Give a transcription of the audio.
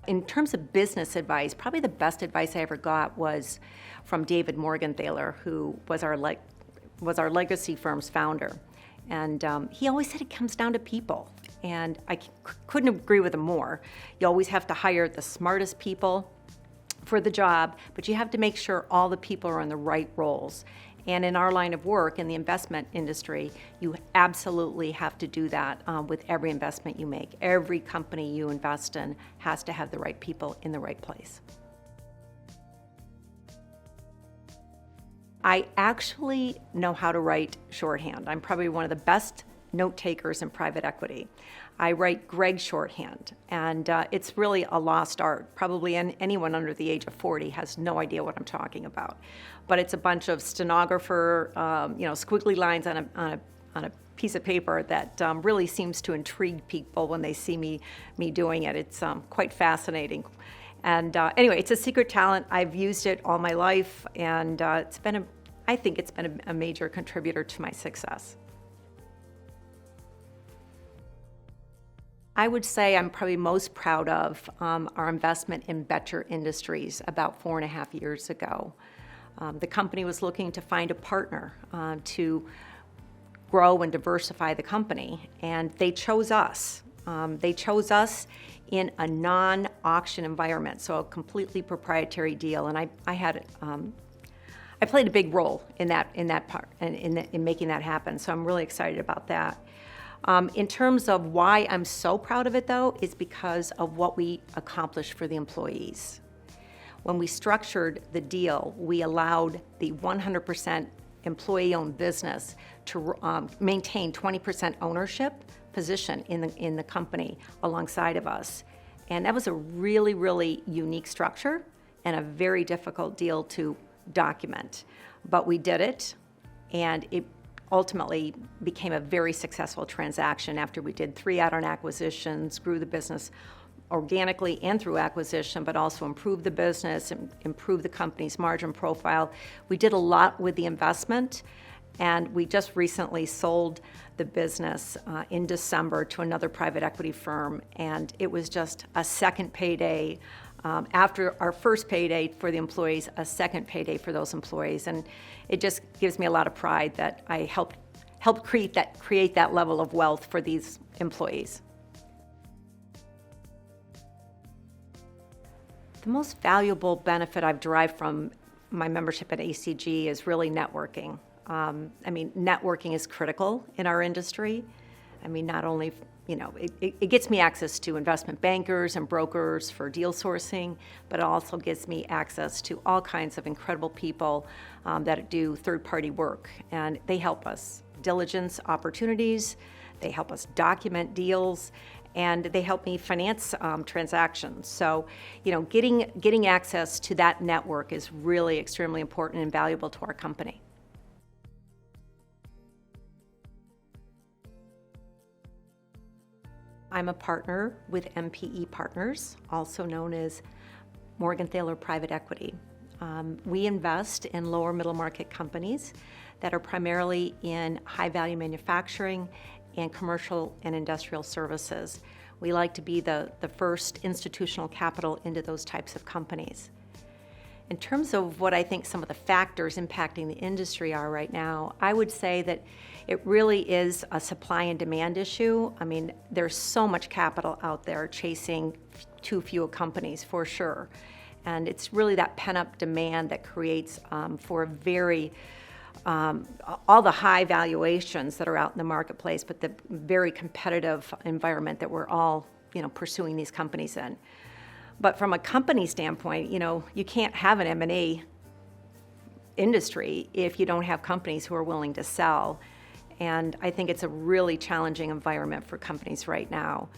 In terms of business advice, probably the best advice I ever got was from David Morgenthaler, who was our legacy firm's founder. And he always said it comes down to people. And I couldn't agree with him more. You always have to hire the smartest people for the job, but you have to make sure all the people are in the right roles. And in our line of work, in the investment industry, you absolutely have to do that with every investment you make. Every company you invest in has to have the right people in the right place. I actually know how to write shorthand. I'm probably one of the best note takers in private equity. I write Greg shorthand, and it's really a lost art. Probably anyone under the age of 40 has no idea what I'm talking about. But it's a bunch of stenographer, squiggly lines on a piece of paper that really seems to intrigue people when they see me doing it. It's quite fascinating. And anyway, it's a secret talent. I've used it all my life, and I think it's been a major contributor to my success. I would say I'm probably most proud of our investment in Betcher Industries about 4.5 years ago. The company was looking to find a partner to grow and diversify the company, and they chose us. They chose us in a non-auction environment, so a completely proprietary deal, and I played a big role in that part and in making that happen. So I'm really excited about that. In terms of why I'm so proud of it, though, is because of what we accomplished for the employees. When we structured the deal, we allowed the 100% employee-owned business to maintain 20% ownership position in the company alongside of us. And that was a really, really unique structure and a very difficult deal to document. But we did it, and it ultimately became a very successful transaction after we did 3 add-on acquisitions, grew the business organically and through acquisition, but also improved the business and improved the company's margin profile. We did a lot with the investment, and we just recently sold the business in December to another private equity firm, and it was just a second payday. After our first payday for the employees, a second payday for those employees, and it just gives me a lot of pride that I helped create that level of wealth for these employees. The most valuable benefit I've derived from my membership at ACG is really networking. Networking is critical in our industry. Not only it gets me access to investment bankers and brokers for deal sourcing, but it also gives me access to all kinds of incredible people that do third-party work. And they help us diligence opportunities, they help us document deals, and they help me finance transactions. So, getting access to that network is really extremely important and valuable to our company. I'm a partner with MPE Partners, also known as Morgenthaler Private Equity. We invest in lower middle market companies that are primarily in high-value manufacturing and commercial and industrial services. We like to be the first institutional capital into those types of companies. In terms of what I think some of the factors impacting the industry are right now, I would say that it really is a supply and demand issue. There's so much capital out there chasing too few companies, for sure. And it's really that pent-up demand that creates for a very, all the high valuations that are out in the marketplace, but the very competitive environment that we're all, pursuing these companies in. But from a company standpoint, you can't have an M&A industry if you don't have companies who are willing to sell. And I think it's a really challenging environment for companies right now.